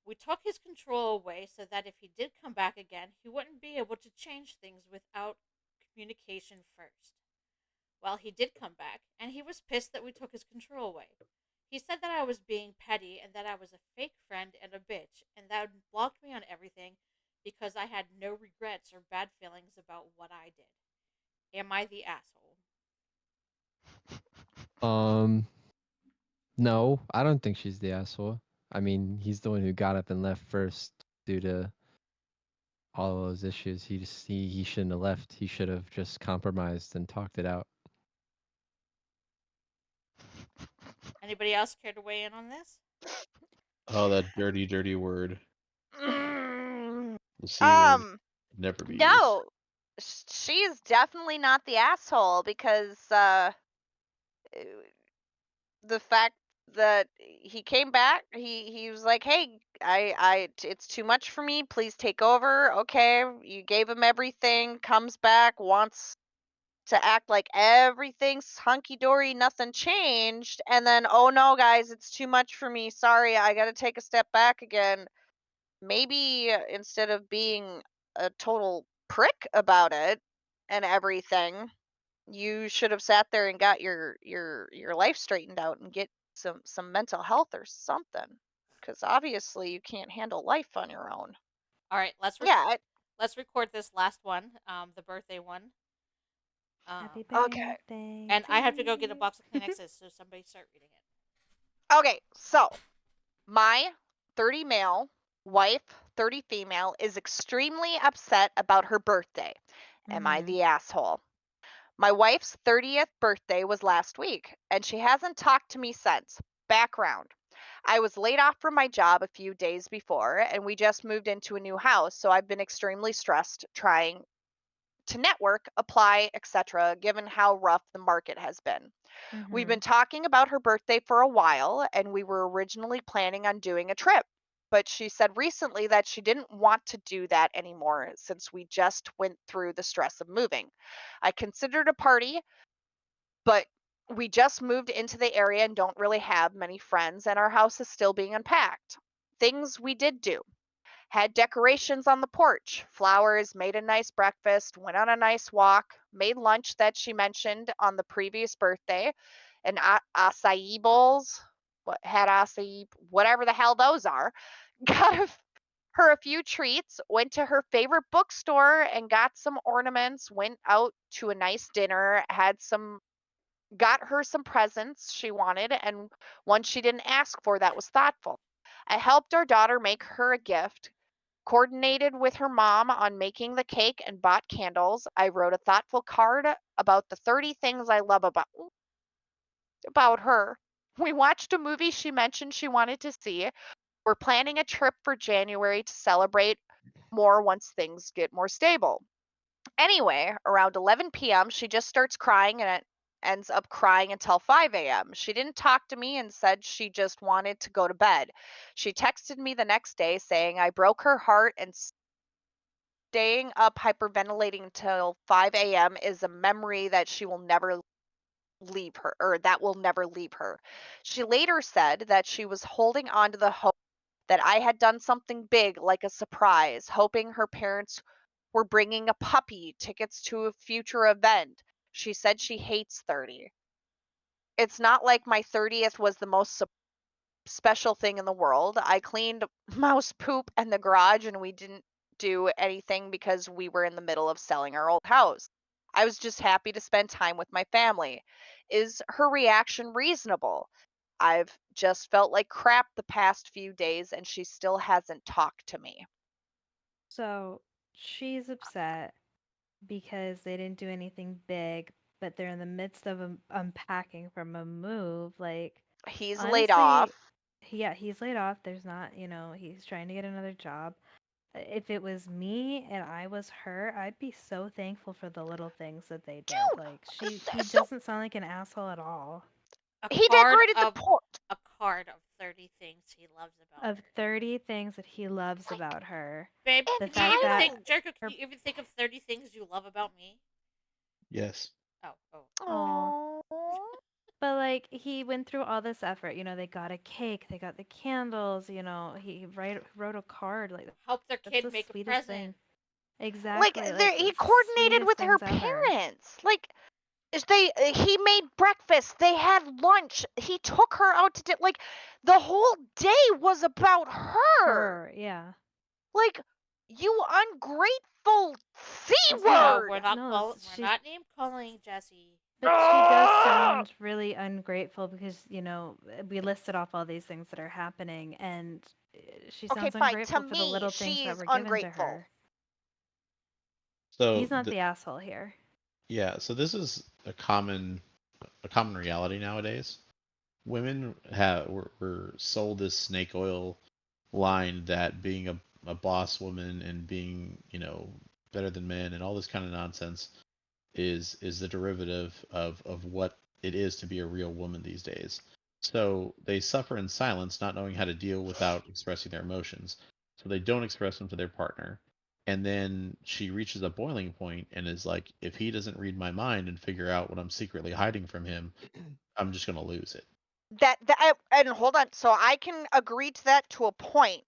We took his control away so that if he did come back again, he wouldn't be able to change things without communication first. Well, he did come back, and he was pissed that we took his control away. He said that I was being petty and that I was a fake friend and a bitch, and that blocked me on everything because I had no regrets or bad feelings about what I did. Am I the asshole? Um, no, I don't think she's the asshole. I mean, he's the one who got up and left first due to all those issues. He shouldn't have left. He should have just compromised and talked it out. Anybody else care to weigh in on this? Oh, that dirty, dirty word. Mm, The C word. um, Never be used. no, she's definitely not the asshole because the fact that he came back, he was like, "Hey, it's too much for me. Please take over." Okay, you gave him everything. Comes back, wants to act like everything's hunky dory, nothing changed, and then, "Oh no, guys, it's too much for me. Sorry, I got to take a step back again." Maybe instead of being a total prick about it and everything, you should have sat there and got your life straightened out and get some mental health or something, because obviously you can't handle life on your own. All right, Yeah. let's record this last one, the birthday one. Happy Okay. birthday And to I have to go get a you. box of Kleenexes, so somebody start reading it. Okay. So my 30 male wife, 30 female, is extremely upset about her birthday. Am I Mhm. the asshole? My wife's 30th birthday was last week, and she hasn't talked to me since. Background: I was laid off from my job a few days before, and we just moved into a new house, so I've been extremely stressed trying to network, apply, etc., given how rough the market has been. We've been Mhm. talking about her birthday for a while, and we were originally planning on doing a trip. But she said recently that she didn't want to do that anymore since we just went through the stress of moving. I considered a party, but we just moved into the area and don't really have many friends, and our house is still being unpacked. Things we did do: had decorations on the porch, flowers, made a nice breakfast, went on a nice walk, made lunch that she mentioned on the previous birthday, and acai bowls, what had acai, whatever the hell those are, got her a few treats, went to her favorite bookstore and got some ornaments, went out to a nice dinner, got her some presents she wanted and one she didn't ask for that was thoughtful. I helped our daughter make her a gift, coordinated with her mom on making the cake and bought candles. I wrote a thoughtful card about the 30 things I love about her. We watched a movie she mentioned she wanted to see. We're planning a trip for January to celebrate more once things get more stable. Anyway, around 11 p.m., she just starts crying and it ends up crying until 5 a.m. She didn't talk to me and said she just wanted to go to bed. She texted me the next day saying I broke her heart and staying up hyperventilating until 5 a.m. is a memory that she will never leave her, or that will never leave her. She later said that she was holding on to the hope that I had done something big like a surprise, hoping her parents were bringing a puppy, tickets to a future event. She said she hates 30. It's not like my 30th was the most special thing in the world. I cleaned mouse poop in the garage and we didn't do anything because we were in the middle of selling our old house. I was just happy to spend time with my family. Is her reaction reasonable? I've just felt like crap the past few days and she still hasn't talked to me. So she's upset because they didn't do anything big, but they're in the midst of unpacking from a move. Like, He's laid off. honestly, yeah, he's laid off. There's not, he's trying to get another job. If it was me and I was her, I'd be so thankful for the little things that they did. Dude, Like, he so doesn't sound like an asshole at all. A he card decorated the of porch. a card of 30 things he loves about Of her. 30 things that he loves Like, about her, Babe, the can you fact even that think, Jericho? Can her, you even think of 30 things you love about me? Yes. Oh. oh, oh, but like he went through all this effort. They got a cake, they got the candles. He wrote a card. Like Help their that's kid the make a sweetest present. thing. like Exactly. there, Like he that's the coordinated sweetest with her things ever. parents. Like, He made breakfast, they had lunch, he took her out to like the whole day was about her. Yeah. Like, you ungrateful C No, word. No, we're not name calling Jesse. But she does sound really ungrateful because, we listed off all these things that are happening, and she Okay, sounds fine. To ungrateful for the me, little things that she's were given to ungrateful. her. So He's not the asshole here. yeah, so this is a common reality nowadays. Women were sold this snake oil line that being a boss woman and being, better than men and all this kind of nonsense is the derivative of what it is to be a real woman these days. So they suffer in silence, not knowing how to deal without expressing their emotions. So they don't express them to their partner. And then she reaches a boiling point and is like, if he doesn't read my mind and figure out what I'm secretly hiding from him, I'm just going to lose it. And hold on. So I can agree to that to a point,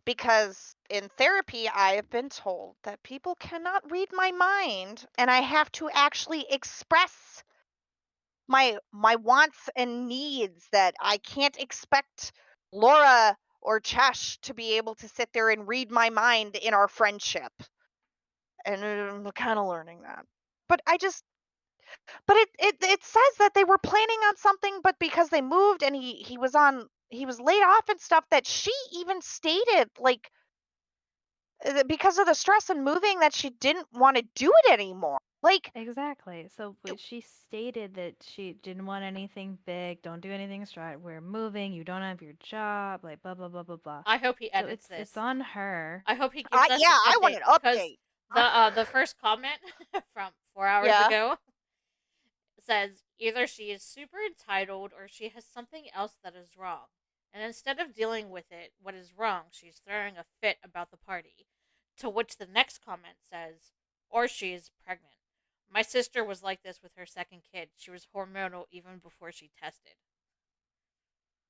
because in therapy, I have been told that people cannot read my mind, and I have to actually express my wants and needs, that I can't expect Laura or Chesh to be able to sit there and read my mind in our friendship. And I'm kind of learning that. But it says that they were planning on something, but because they moved and he was laid off and stuff, that she even stated, like, because of the stress and moving, that she didn't want to do it anymore. Like, Exactly. So she stated that she didn't want anything big. Don't do anything straight. We're moving. You don't have your job. Like blah blah blah blah blah. I hope he So edits it's this. on her. I hope he gives us yeah, an I want update an because update. the first comment from 4 hours Yeah. ago says either she is super entitled or she has something else that is wrong. And instead of dealing with it, what is wrong, she's throwing a fit about the party. To which the next comment says, or she is pregnant. My sister was like this with her second kid. She was hormonal even before she tested.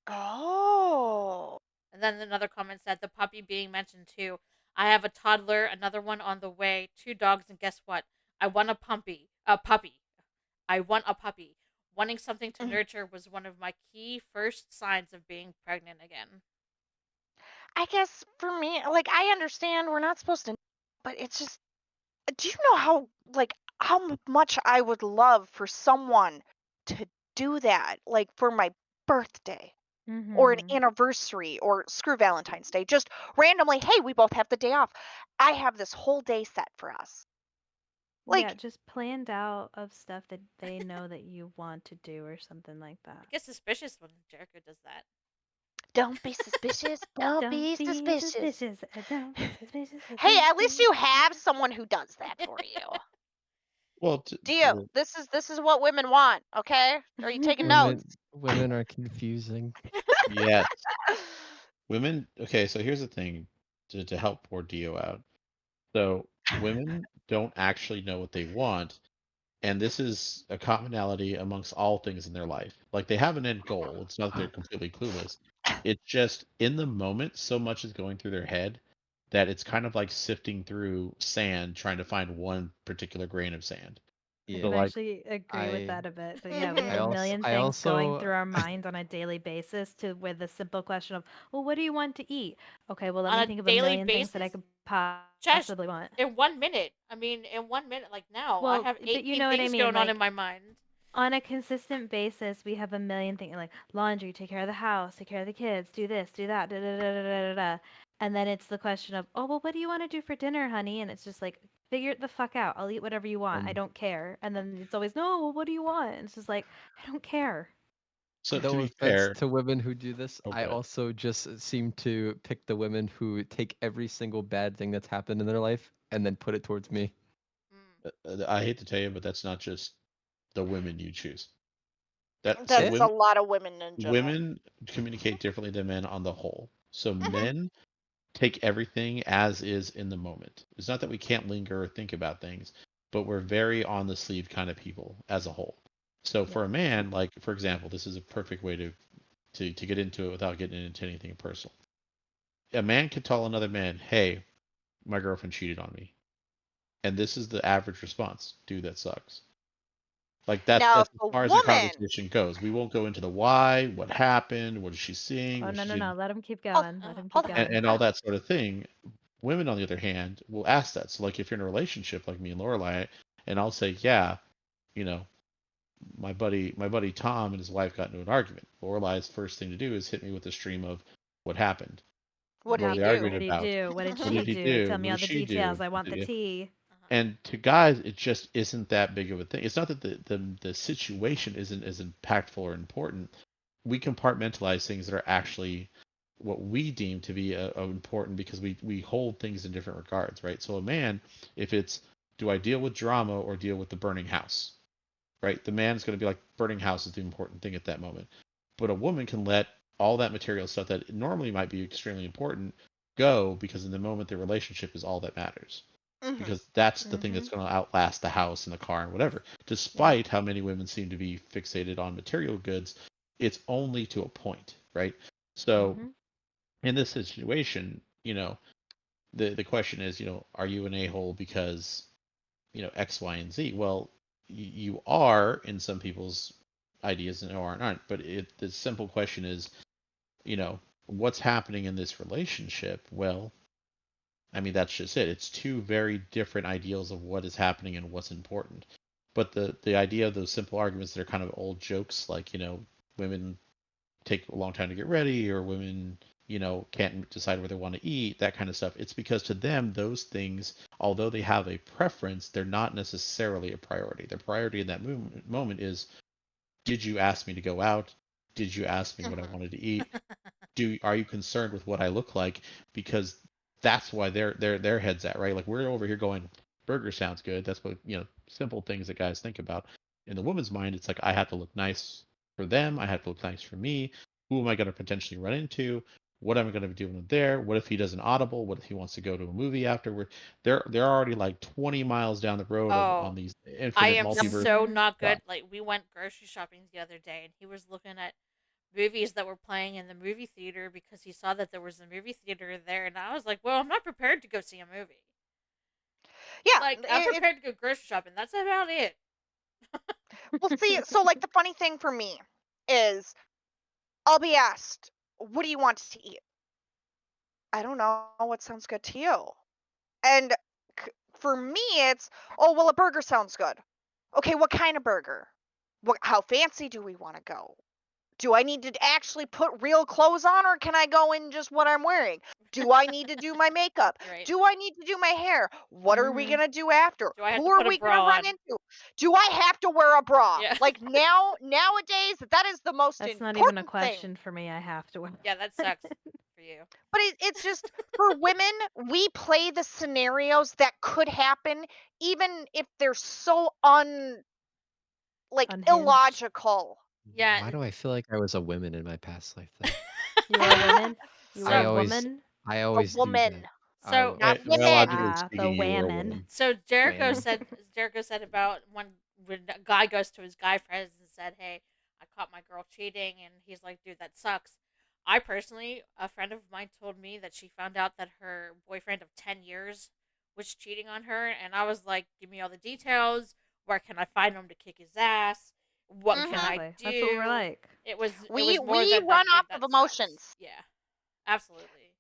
Oh. And then another comment said, the puppy being mentioned too. I have a toddler, another one on the way, 2 dogs, and guess what? I want a puppy. I want a puppy. Wanting something to nurture was one of my key first signs of being pregnant again. I guess for me, like, I understand we're not supposed to, but it's just, do you know how much I would love for someone to do that, like, for my birthday or an Mm-hmm. anniversary, or screw Valentine's Day, just randomly, hey, we both have the day off. I have this whole day set for us. Yeah, Like, just planned out of stuff that they know that you want to do or something like I that. get suspicious when Jericho does that. don't be suspicious. Don't Don't be be suspicious. suspicious. Don't be suspicious. Hey, Don't at least be you have suspicious. someone who does that for you. Well, Dio, this is what women want, okay? Are you taking notes? Women are confusing. yes, women. Okay, so here's the thing to help poor Dio out. So women don't actually know what they want, and this is a commonality amongst all things in their life. Like they have an end goal. It's not that they're completely clueless. It's just in the moment, so much is going through their head that it's kind of like sifting through sand, trying to find one particular grain of sand. I So can Yeah. like, actually agree with I that a bit. But yeah, we have I a also million I things going also through our mind on a daily basis to with the simple question of, well, what do you want to eat? Okay, well, let On me a think of a daily million things that I basis, could Josh, possibly want. in 1 minute. I mean, in 1 minute, like now, I Well, have but you 18 know what I things mean? going on Like in my mind. on a consistent basis, we have a million things like laundry, take care of the house, take care of the kids, do this, do that, da da da da da da. Da. And then it's the question of, oh, well, what do you want to do for dinner, honey? And it's just like, figure it the fuck out. I'll eat whatever you want. I um don't care. And then it's always, no, well, what do you want? And it's just like, I don't care. so to no be offense fair, to women who do this. oh, I good. also just seem to pick the women who take every single bad thing that's happened in their life and then put it towards me. Mm. I hate to tell you, but that's not just the women you choose. That so Yeah. That's a women lot of women in general. women communicate differently than men on the whole. So men take everything as is in the moment. It's not that we can't linger or think about things, but we're very on the sleeve kind of people as a whole. So Yep. for a man, like for example, this is a perfect way to get into it without getting into anything personal. A man could tell another man, "Hey, my girlfriend cheated on me," and this is the average response: "Dude, that sucks." Like that's Now, if as a far as the woman, conversation goes. We won't go into the why, what happened, what is she seeing, Oh, what no, she no, did, no. Let him keep hold, going. Let him keep hold on, going. and all that sort of thing. Women, on the other hand, will ask that. So, like, if you're in a relationship like me and Lorelai, and I'll say, yeah, you know, my buddy Tom and his wife got into an argument. Lorelai's first thing to do is hit me with a stream of what happened. what What did were he they do? arguing What did he about? do? What did What she did he do? do? Tell me What all did the she do? details. I want the tea. Uh-huh. And to guys, it just isn't that big of a thing. It's not that the situation isn't as impactful or important. We compartmentalize things that are actually what we deem to be important because we hold things in different regards, right? So a man, if it's do I deal with drama or deal with the burning house, right? The man's going to be like burning house is the important thing at that moment. But a woman can let all that material stuff that normally might be extremely important go because in the moment the relationship is all that matters Hmm. because that's the thing Mm-hmm. that's going to outlast the house and the car and whatever. Despite how many women seem to be fixated on material goods, it's only to a point, right? So Mm-hmm. in this situation, the question is, are you an a-hole because X, Y, and Z? Well, you are in some people's ideas and aren't. But the simple question is, what's happening in this relationship? Well, I mean, that's just it. It's two very different ideals of what is happening and what's important. But the idea of those simple arguments that are kind of old jokes, like women take a long time to get ready, or women can't decide where they want to eat, that kind of stuff. It's because to them those things, although they have a preference, they're not necessarily a priority. Their priority in that moment is, did you ask me to go out? Did you ask me what I Hmm. wanted to eat? Are you concerned with what I look like? Because that's why their heads at, right? Like we're over here going, burger sounds good. That's what simple things that guys think about. In the woman's mind, it's like I have to look nice for them. I have to look nice for me. Who am I going to potentially run into? What am I going to be doing there? What if he does an audible? What if he wants to go to a movie afterward? They're already like 20 miles down the road Oh, on these I infinite am Yep. multiverse so Mm-hmm. not good. thoughts. Like we went grocery shopping the other day, and he was looking at movies that were playing in the movie theater because he saw that there was a movie theater there, and I was like, "Well, I'm not prepared to go see a movie. Yeah. Like I'm prepared to go grocery shopping. That's about it." Well, see, so like the funny thing for me is I'll be asked, "What do you want to eat?" I don't know. What sounds good to you? And for me, it's, "Oh, well, a burger sounds good." Okay, what kind of burger? How fancy do we want to go? Do I need to actually put real clothes on, or can I go in just what I'm wearing? Do I need to do my makeup? Right? Do I need to do my hair? What are we Mm-hmm. going to do after? Do I have Who to are put a we going to bra run on? into? Do I have to wear a bra? Yeah. Like nowadays, that is the most That's not even a important thing. question for me. I have to win. Yeah, that sucks for you. But it's just for women, we play the scenarios that could happen, even if they're so Unhinged. illogical. Yeah. Why do I feel like I was a woman in my past life though? You were a woman? You were I a so always woman? I A always do woman, that. so not women. Biologically Ah, the speaking, you were a whammon. woman. so Whammon. Jericho said about when a guy goes to his guy friends and said, "Hey, I caught my girl cheating," and he's like, "Dude, that sucks." I personally, a friend of mine told me that she found out that her boyfriend of 10 years was cheating on her, and I was like, "Give me all the details. Where can I find him to kick his ass? What can Hmm. I Exactly. That's what we're do?" like. It We was more we than run that, off dude. of That sucks. emotions. Yeah, absolutely.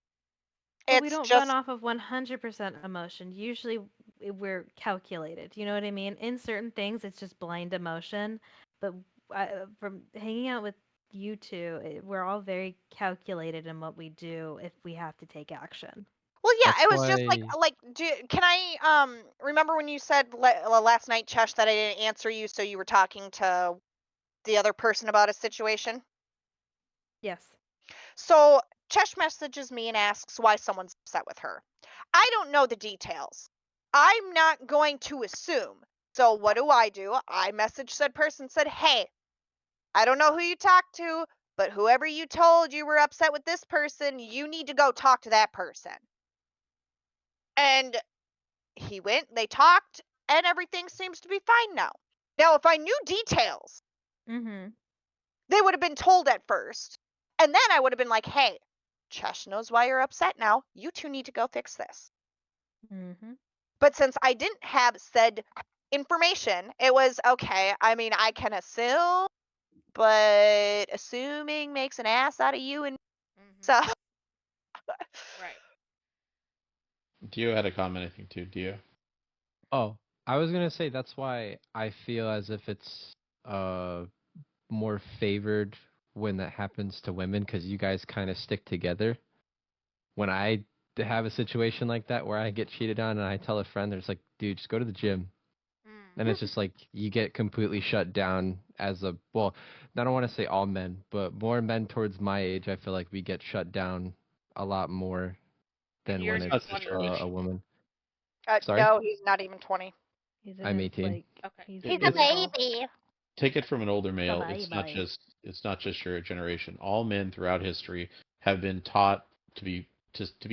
But we It's don't run just off of 100% emotion. Usually we're calculated. You know what I mean? In certain things, it's just blind emotion. But from hanging out with you two, we're all very calculated in what we do if we have to take action. well, yeah. That's It was just why can I remember when you said last night, Chesh, that I didn't answer you, so you were talking to the other person about a situation. Yes. So Chesh messages me and asks why someone's upset with her. I don't know the details. I'm not going to assume. So what do? I message said person, said, "Hey, I don't know who you talked to, but whoever you told you were upset with this person, you need to go talk to that person." And he went, they talked, and everything seems to be fine now. Now, if I knew details, Mm-hmm. they would have been told at first. And then I would have been like, "Hey, Chesh knows why you're upset now. You two need to go fix this." Mm-hmm. But since I didn't have said information. It was okay. I mean, I can assume, but assuming makes an ass out of you, and so Right. Dio had a comment, I think, too. Dio. Oh, I was gonna say that's why I feel as if it's more favored when that happens to women because you guys kind of stick together. When I have a situation like that where I get cheated on and I tell a friend, there's like, dude, just go to the gym. And it's just like you get completely shut down as a well, I don't want to say all men, but more men towards my age, I feel like we get shut down a lot more And than you're when in your it's That's 20s. a 20s. woman. Sorry? no, he's not even 20. He's in I'm his 18. like Okay. he's He's in a his It's middle. baby. take it from an older male. Bye. It's not just your generation. All men throughout history have been taught to be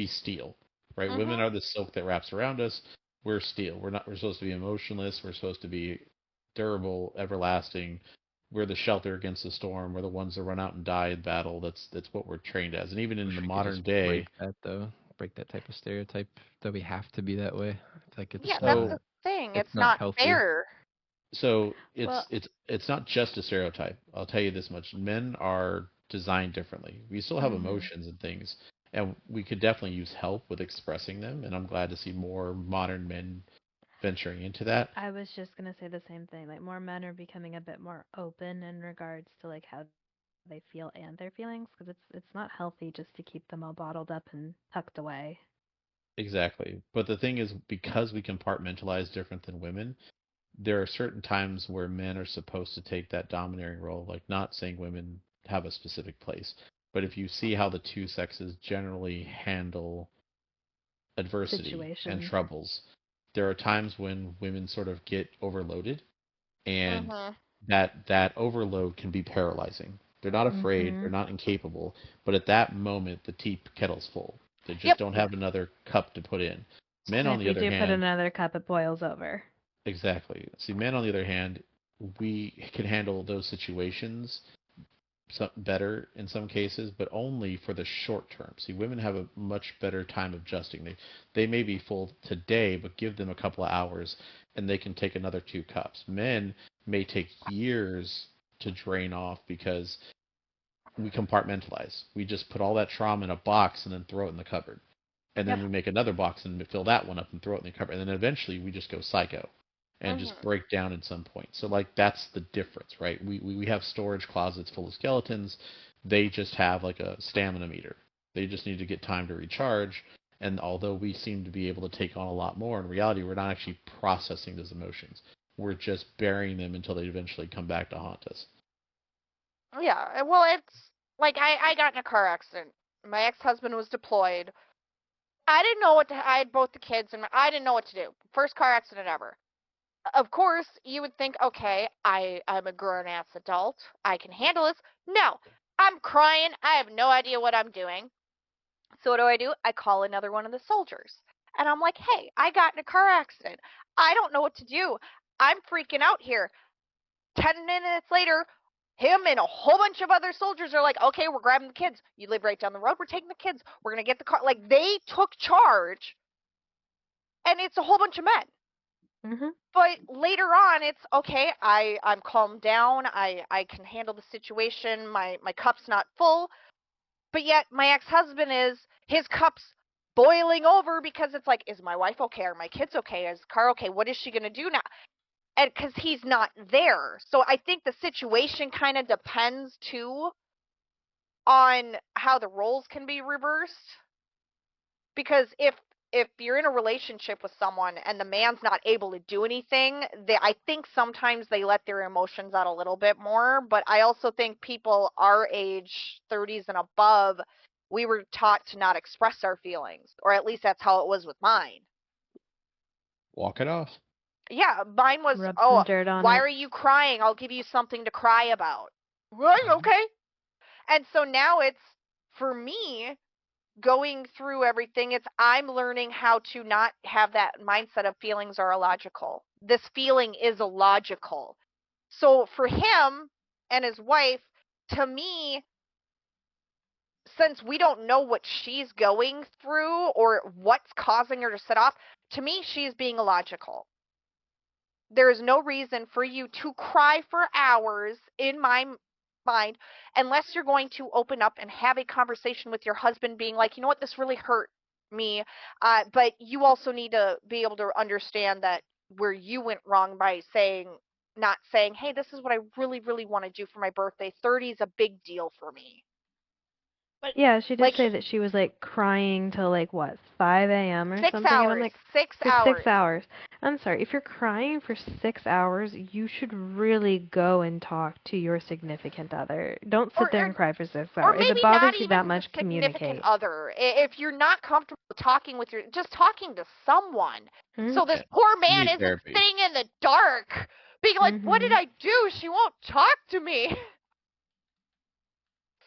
steel, right? Women Mhm. are the silk that wraps around us. We're steel. We're supposed to be emotionless. We're supposed to be durable, everlasting. We're the shelter against the storm. We're the ones that run out and die in battle. That's what we're trained as. And even in Wish the we could modern just day, break that though. Break that type of stereotype that we have to be that way. It's like Yeah, that's so the thing. it's It's not not healthy. fair. so Well, it's not just a stereotype. I'll tell you this much: men are designed differently. We still have mhm. emotions and things, and we could definitely use help with expressing them. And I'm glad to see more modern men venturing into that. I was just gonna say the same thing. Like more men are becoming a bit more open in regards to like how they feel and their feelings because it's not healthy just to keep them all bottled up and tucked away. Exactly. But the thing is, because we compartmentalize different than women, there are certain times where men are supposed to take that domineering role. Like, not saying women have a specific place, but if you see how the two sexes generally handle adversity and Situations. troubles, there are times when women sort of get overloaded, and Mhm. that overload can be paralyzing. They're not afraid, they're Mhm. not incapable, but at that moment the tea kettle's full. They just Yep. don't Yeah. have another cup to put in. Men, And on if the you other do put hand, another cup, it boils over. exactly. See, men, on the other hand, we can handle those situations better in some cases, but only for the short term. See, women have a much better time adjusting. They may be full today, but give them a couple of hours, and they can take another 2 cups. Men may take years to drain off because we compartmentalize. We just put all that trauma in a box and then throw it in the cupboard. And then Yep. we make another box and fill that one up and throw it in the cupboard. And then eventually we just go psycho and just Mhm. break down at some point. So like that's the difference, right? We have storage closets full of skeletons. They just have like a stamina meter. They just need to get time to recharge. And although we seem to be able to take on a lot more, in reality we're not actually processing those emotions. We're just burying them until they eventually come back to haunt us. Yeah. Well, it's like I got in a car accident. My ex-husband was deployed. I didn't know what to. I had both the kids, and I didn't know what to do. First car accident ever. Of course, you would think, okay, I'm a grown ass adult. I can handle this. No, I'm crying. I have no idea what I'm doing. So what do? I call another one of the soldiers. And I'm like, hey, I got in a car accident. I don't know what to do. I'm freaking out here. 10 minutes later, him and a whole bunch of other soldiers are like, okay, we're grabbing the kids. You live right down the road. We're taking the kids. We're going to get the car. Like, they took charge, and it's a whole bunch of men. Mhm. But later on, it's okay. I'm calmed down. I can handle the situation. My cup's not full. But yet my ex-husband is, his cup's boiling over because it's like, is my wife okay? Are my kids okay? Is the car okay? What is she going to do now? And because he's not there. So I think the situation kind of depends too on how the roles can be reversed. Because if you're in a relationship with someone and the man's not able to do anything, I think sometimes they let their emotions out a little bit more. But I also think people our age, 30s and above, we were taught to not express our feelings, or at least that's how it was with mine. Walk it off. Yeah, mine was, Rub some oh, dirt on why it. are you crying? I'll give you something to cry about. Right, okay. And so now it's, for me, going through everything, it's I'm learning how to not have that mindset of feelings are illogical. This feeling is illogical. So for him and his wife, to me, since we don't know what she's going through or what's causing her to set off, to me she's being illogical. there is no reason for you to cry for hours in my mind unless you're going to open up and have a conversation with your husband being like, you know what, this really hurt me. But you also need to be able to understand that where you went wrong by not saying, hey, this is what I really, really want to do for my birthday. 30 is a big deal for me. But Yeah, she did Like, say that she was like crying till like what, 5 a.m. or 6 something, and I'm hours. like, 6 for hours. 6 hours. I'm sorry, if you're crying for 6 hours, you should really go and talk to your significant other. Don't sit there and cry for 6 Or hours. If maybe it not bothers you even that the much, significant communicate. other. If you're not comfortable talking with just talking to someone. So this Yeah. poor man Need isn't therapy. sitting in the dark being like, what did I do? She won't talk to me.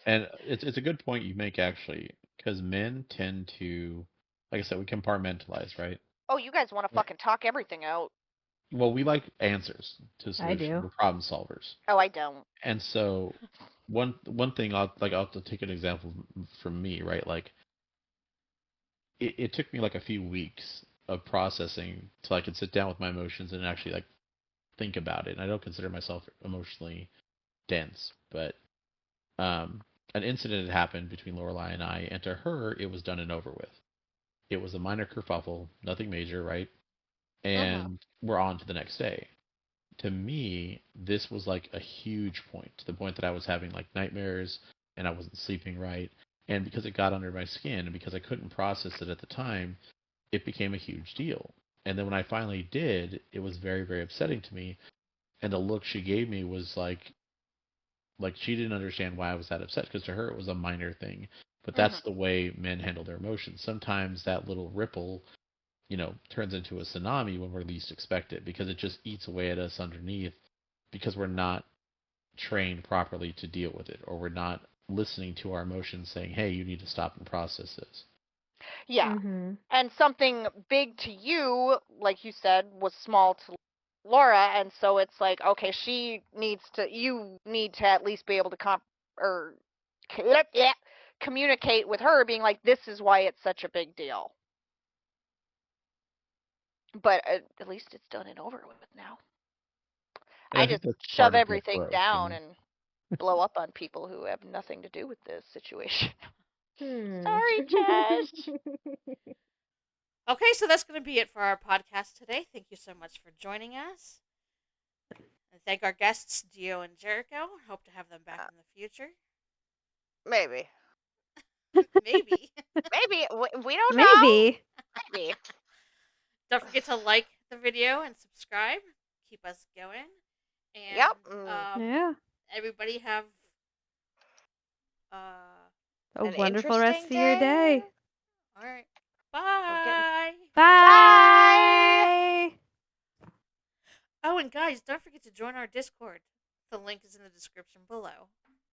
And it's a good point you make, actually, because men tend to, like I said, we compartmentalize, right? Oh, you guys want to fucking talk everything out. Well, we like answers to I solutions. do. We're problem solvers. Oh, I don't. And so one thing I'll have to take an example from me, right? Like it took me like a few weeks of processing till I could sit down with my emotions and actually like think about it. And I don't consider myself emotionally dense, but an incident had happened between Lorelai and I, and to her it was done and over with. It was a minor kerfuffle, nothing major, right? And we're on to the next day. To me, this was like a huge point, to the point that I was having like nightmares and I wasn't sleeping right. And because it got under my skin and because I couldn't process it at the time, it became a huge deal. And then when I finally did, it was very, very upsetting to me. And the look she gave me was like she didn't understand why I was that upset, because to her it was a minor thing. But that's the way men handle their emotions. Sometimes that little ripple, turns into a tsunami when we're least expect it, because it just eats away at us underneath, because we're not trained properly to deal with it, or we're not listening to our emotions saying, hey, you need to stop and process this. Yeah. And something big to you, like you said, was small to Laura, and so it's like, okay, you need to at least be able to communicate with her, being like, this is why it's such a big deal. But at least it's done and over with now. And I think just that's shove part of that everything growth, down and blow up on people who have nothing to do with this situation. Sorry, Tess. Okay, so that's going to be it for our podcast today. Thank you so much for joining us. And thank our guests, Dio and Jericho. Hope to have them back in the future. Maybe. Maybe. Maybe. We don't Maybe. know. Maybe. Don't forget to like the video and subscribe. Keep us going. And Yep. Yeah. everybody have A An wonderful rest of interesting your day. all right. Bye. Bye. Oh, and guys, don't forget to join our Discord. The link is in the description below.